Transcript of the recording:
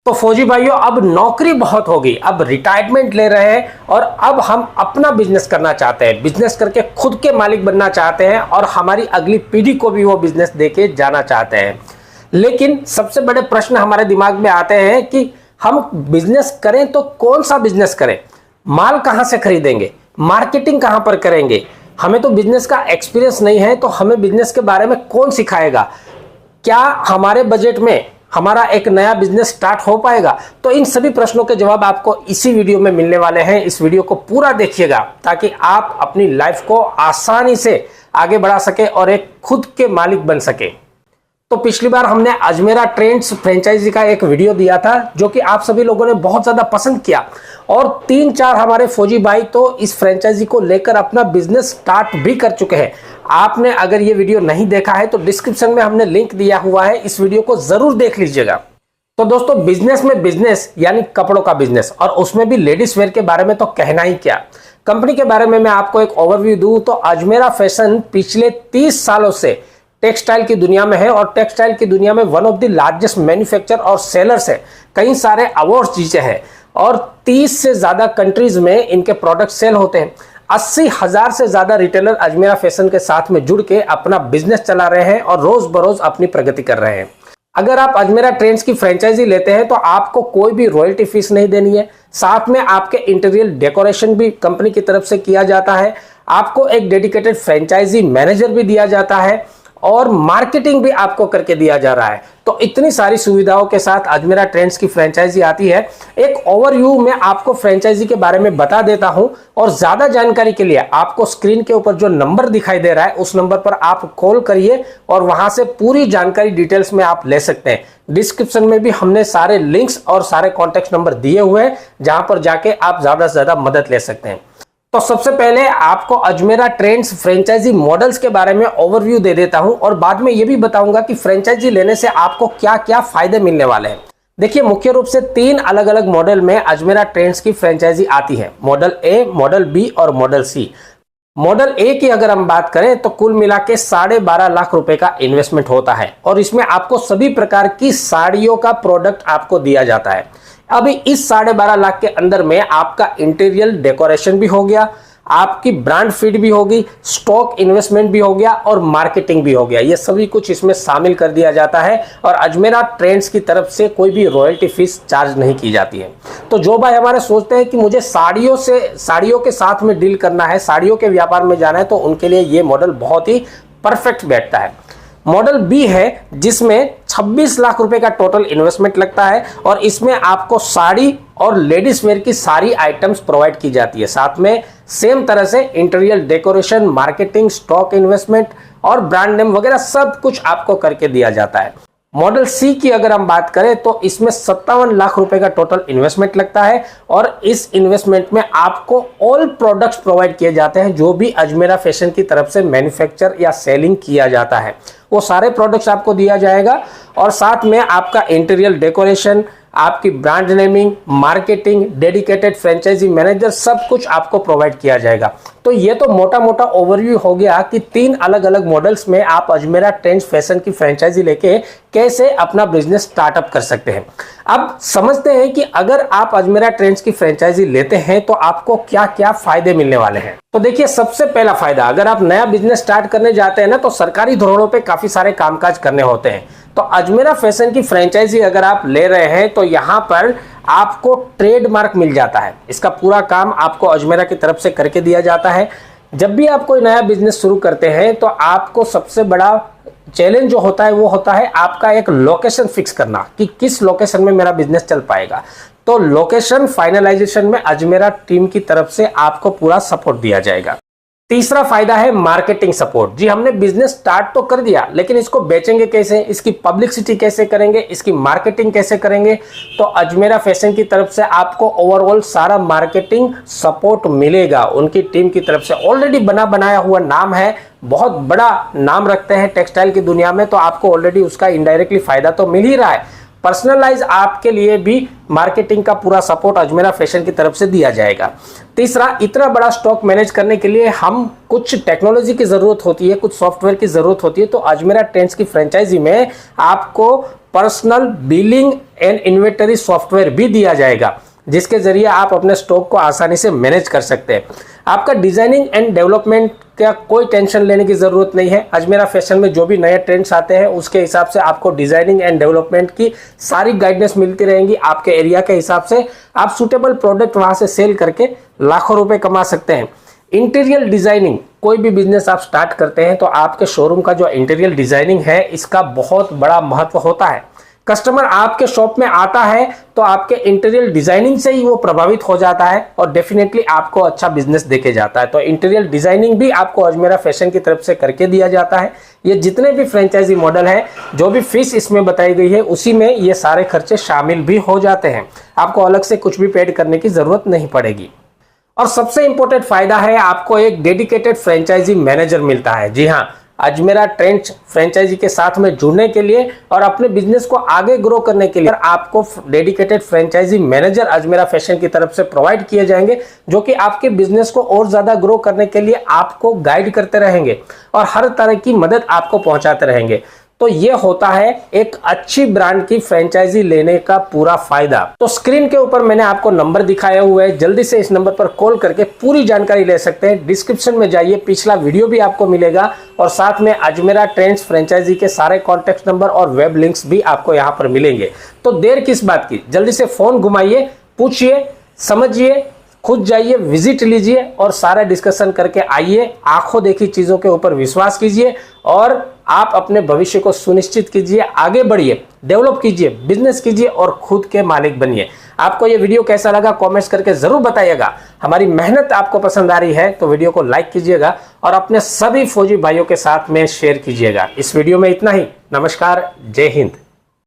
तो फौजी भाइयों, अब नौकरी बहुत होगी, अब रिटायरमेंट ले रहे हैं और अब हम अपना बिजनेस करना चाहते हैं, बिजनेस करके खुद के मालिक बनना चाहते हैं और हमारी अगली पीढ़ी को भी वो बिजनेस देके जाना चाहते हैं। लेकिन सबसे बड़े प्रश्न हमारे दिमाग में आते हैं कि हम बिजनेस करें तो कौन सा बिजनेस करें, माल कहां से खरीदेंगे, मार्केटिंग कहां पर करेंगे, हमें तो बिजनेस का एक्सपीरियंस नहीं है, तो हमें बिजनेस के बारे में कौन सिखाएगा, क्या हमारे बजट में हमारा एक नया बिजनेस स्टार्ट हो पाएगा। तो इन सभी प्रश्नों के जवाब आपको इसी वीडियो में मिलने वाले हैं। इस वीडियो को पूरा देखिएगा ताकि आप अपनी लाइफ को आसानी से आगे बढ़ा सके और एक खुद के मालिक बन सके। तो पिछली बार हमने अजमेरा ट्रेंड्स फ्रेंचाइजी का एक वीडियो दिया था जो कि आप सभी लोगों ने बहुत ज्यादा पसंद किया और 3-4 हमारे फौजी भाई तो इस फ्रेंचाइजी को लेकर अपना बिजनेस स्टार्ट भी कर चुके हैं। आपने अगर ये वीडियो नहीं देखा है तो डिस्क्रिप्शन में हमने लिंक दिया हुआ है, इस वीडियो को जरूर देख लीजिएगा। तो दोस्तों, बिजनेस में बिजनेस यानी कपड़ों का बिजनेस, और उसमें भी लेडीज वेयर के बारे में तो कहना ही क्या। कंपनी के बारे में मैं आपको एक ओवरव्यू दूं तो अजमेरा फैशन पिछले 30 सालों से टेक्सटाइल की दुनिया में है और टेक्सटाइल की दुनिया में one of the largest manufacture और सेलर्स है। कई सारे अवार्ड्स जीते हैं और 30 से ज्यादा कंट्रीज में इनके प्रोडक्ट सेल होते हैं। 80,000 से ज्यादा रिटेलर अजमेरा फैशन के साथ में जुड़ के अपना बिजनेस चला रहे हैं और रोज बरोज अपनी प्रगति कर रहे हैं। अगर आप अजमेरा ट्रेंड्स की फ्रेंचाइजी लेते हैं तो आपको कोई भी रॉयल्टी फीस नहीं देनी है, साथ में आपके इंटीरियर डेकोरेशन भी कंपनी की तरफ से किया जाता है, आपको एक डेडिकेटेड फ्रेंचाइजी मैनेजर भी दिया जाता है और मार्केटिंग भी आपको करके दिया जा रहा है। तो इतनी सारी सुविधाओं के साथ अजमेरा ट्रेंड्स की फ्रेंचाइजी आती है। एक ओवरव्यू में आपको फ्रेंचाइजी के बारे में बता देता हूं और ज्यादा जानकारी के लिए आपको स्क्रीन के ऊपर जो नंबर दिखाई दे रहा है उस नंबर पर आप कॉल करिए और वहां से पूरी जानकारी डिटेल्स में आप ले सकते हैं। डिस्क्रिप्शन में भी हमने सारे लिंक्स और सारे कॉन्टेक्ट नंबर दिए हुए हैं जहां पर जाके आप ज्यादा से ज्यादा मदद ले सकते हैं। तो सबसे पहले आपको अजमेरा ट्रेंड्स फ्रेंचाइजी मॉडल्स के बारे में ओवरव्यू दे देता हूं और बाद में यह भी बताऊंगा कि फ्रेंचाइजी लेने से आपको क्या क्या फायदे मिलने वाले हैं। देखिए, मुख्य रूप से 3 अलग अलग मॉडल में अजमेरा ट्रेंड्स की फ्रेंचाइजी आती है, मॉडल ए, मॉडल बी और मॉडल सी। मॉडल ए की अगर हम बात करें तो कुल मिला के 12.5 लाख रुपए का इन्वेस्टमेंट होता है और इसमें आपको सभी प्रकार की साड़ियों का प्रोडक्ट आपको दिया जाता है। अभी इस 12.5 लाख के अंदर में आपका इंटीरियर डेकोरेशन भी हो गया, आपकी ब्रांड फीड भी होगी, स्टॉक इन्वेस्टमेंट भी हो गया और मार्केटिंग भी हो गया। ये सभी कुछ इसमें शामिल कर दिया जाता है और अजमेरा ट्रेंड्स की तरफ से कोई भी रॉयल्टी फीस चार्ज नहीं की जाती है। तो जो भाई हमारे सोचते हैं कि मुझे साड़ियों के साथ में डील करना है, साड़ियों के व्यापार में जाना है, तो उनके लिए ये मॉडल बहुत ही परफेक्ट बैठता है। मॉडल बी है जिसमें 26 लाख रुपए का टोटल इन्वेस्टमेंट लगता है और इसमें आपको साड़ी और लेडीज वेयर की सारी आइटम्स प्रोवाइड की जाती है, साथ में सेम तरह से interior decoration, marketing, stock investment और ब्रांड नेम वगैरह सब कुछ आपको करके दिया जाता है। मॉडल सी की अगर हम बात करें तो इसमें 57 लाख रुपए का टोटल इन्वेस्टमेंट लगता है और इस इन्वेस्टमेंट में आपको ऑल प्रोडक्ट्स प्रोवाइड किए जाते हैं जो भी अजमेरा फैशन की तरफ से मैन्युफैक्चर या सेलिंग किया जाता है, वो सारे प्रोडक्ट्स आपको दिया जाएगा और साथ में आपका इंटीरियर डेकोरेशन, आपकी brand naming, marketing, dedicated franchise manager सब कुछ आपको प्रोवाइड किया जाएगा। तो ये तो मोटा मोटा ओवरव्यू हो गया कि 3 अलग अलग मॉडल्स में आप अजमेरा ट्रेंड्स फैशन की फ्रेंचाइजी लेके कैसे अपना बिजनेस स्टार्टअप कर सकते हैं। अब समझते हैं कि अगर आप अजमेरा ट्रेंड्स की फ्रेंचाइजी लेते हैं तो आपको क्या क्या फायदे मिलने वाले हैं। तो देखिए, सबसे पहला फायदा, अगर आप नया बिजनेस स्टार्ट करने जाते हैं ना तो सरकारी धोरणों पे काफी सारे कामकाज करने होते हैं। तो अजमेरा फैशन की फ्रेंचाइजी अगर आप ले रहे हैं तो यहाँ पर आपको ट्रेडमार्क मिल जाता है, इसका पूरा काम आपको अजमेरा की तरफ से करके दिया जाता है। जब भी आप कोई नया बिजनेस शुरू करते हैं तो आपको सबसे बड़ा चैलेंज जो होता है वो होता है आपका एक लोकेशन फिक्स करना कि किस लोकेशन में मेरा बिजनेस चल पाएगा। तो लोकेशन फाइनलाइजेशन में अजमेरा टीम की तरफ से आपको पूरा सपोर्ट दिया जाएगा। तीसरा फायदा है मार्केटिंग सपोर्ट। जी, हमने बिजनेस स्टार्ट तो कर दिया लेकिन इसको बेचेंगे कैसे, इसकी पब्लिसिटी कैसे करेंगे, इसकी मार्केटिंग कैसे करेंगे, तो अजमेरा फैशन की तरफ से आपको ओवरऑल सारा मार्केटिंग सपोर्ट मिलेगा। उनकी टीम की तरफ से ऑलरेडी बनाया हुआ नाम है, बहुत बड़ा नाम रखते हैं टेक्सटाइल की दुनिया में, तो आपको ऑलरेडी उसका इनडायरेक्टली फायदा तो मिल ही रहा है। पर्सनलाइज आपके लिए भी मार्केटिंग का पूरा सपोर्ट अजमेरा फैशन की तरफ से दिया जाएगा। तीसरा, इतना बड़ा स्टॉक मैनेज करने के लिए हम कुछ टेक्नोलॉजी की जरूरत होती है, कुछ सॉफ्टवेयर की जरूरत होती है। तो अजमेरा ट्रेंड्स की फ्रेंचाइजी में आपको personal billing and inventory software भी दिया जाएगा, जिसके जरिए आप अपने स्टॉक को आसानी से मैनेज कर सकते हैं। आपका डिजाइनिंग एंड डेवलपमेंट का कोई टेंशन लेने की जरूरत नहीं है। अजमेरा फैशन में जो भी नए ट्रेंड्स आते हैं उसके हिसाब से आपको डिजाइनिंग एंड डेवलपमेंट की सारी गाइडेंस मिलती रहेंगी। आपके एरिया के हिसाब से आप सुटेबल प्रोडक्ट वहां से सेल करके लाखों रुपए कमा सकते हैं। इंटीरियर डिजाइनिंग, कोई भी बिजनेस आप स्टार्ट करते हैं तो आपके शोरूम का जो इंटीरियर डिजाइनिंग है इसका बहुत बड़ा महत्व होता है। कस्टमर आपके शॉप में आता है तो आपके इंटीरियर डिजाइनिंग से ही वो प्रभावित हो जाता है और डेफिनेटली आपको अच्छा बिजनेस देके जाता है। तो इंटीरियर डिजाइनिंग भी आपको अजमेरा फैशन की तरफ से करके दिया जाता है। ये जितने भी फ्रेंचाइजी मॉडल है, जो भी फीस इसमें बताई गई है, उसी में ये सारे खर्चे शामिल भी हो जाते हैं। आपको अलग से कुछ भी पेड करने की जरूरत नहीं पड़ेगी। और सबसे इंपॉर्टेंट फायदा है, आपको एक डेडिकेटेड फ्रेंचाइजी मैनेजर मिलता है। जी हाँ, अजमेरा ट्रेंड्स फ्रेंचाइजी के साथ में जुड़ने के लिए और अपने बिजनेस को आगे ग्रो करने के लिए आपको dedicated franchise manager Ajmera Fashion की तरफ से प्रोवाइड किए जाएंगे, जो कि आपके बिजनेस को और ज्यादा ग्रो करने के लिए आपको गाइड करते रहेंगे और हर तरह की मदद आपको पहुंचाते रहेंगे। तो ये होता है एक अच्छी ब्रांड की फ्रेंचाइजी लेने का पूरा फायदा। तो स्क्रीन के ऊपर मैंने आपको नंबर दिखाया हुआ है, जल्दी से इस नंबर पर कॉल करके पूरी जानकारी ले सकते हैं। डिस्क्रिप्शन में जाइए, पिछला वीडियो भी आपको मिलेगा और साथ में अजमेरा ट्रेंड्स फ्रेंचाइजी के सारे कॉन्टेक्ट नंबर और वेब लिंक्स भी आपको यहाँ पर मिलेंगे। तो देर किस बात की, जल्दी से फोन घुमाइए, पूछिए, समझिए, खुद जाइए, विजिट लीजिए और सारा डिस्कशन करके आइए। आंखों देखी चीजों के ऊपर विश्वास कीजिए और आप अपने भविष्य को सुनिश्चित कीजिए, आगे बढ़िए, डेवलप कीजिए, बिजनेस कीजिए और खुद के मालिक बनिए। आपको ये वीडियो कैसा लगा कमेंट्स करके जरूर बताइएगा। हमारी मेहनत आपको पसंद आ रही है तो वीडियो को लाइक कीजिएगा और अपने सभी फौजी भाइयों के साथ में शेयर कीजिएगा। इस वीडियो में इतना ही। नमस्कार, जय हिंद।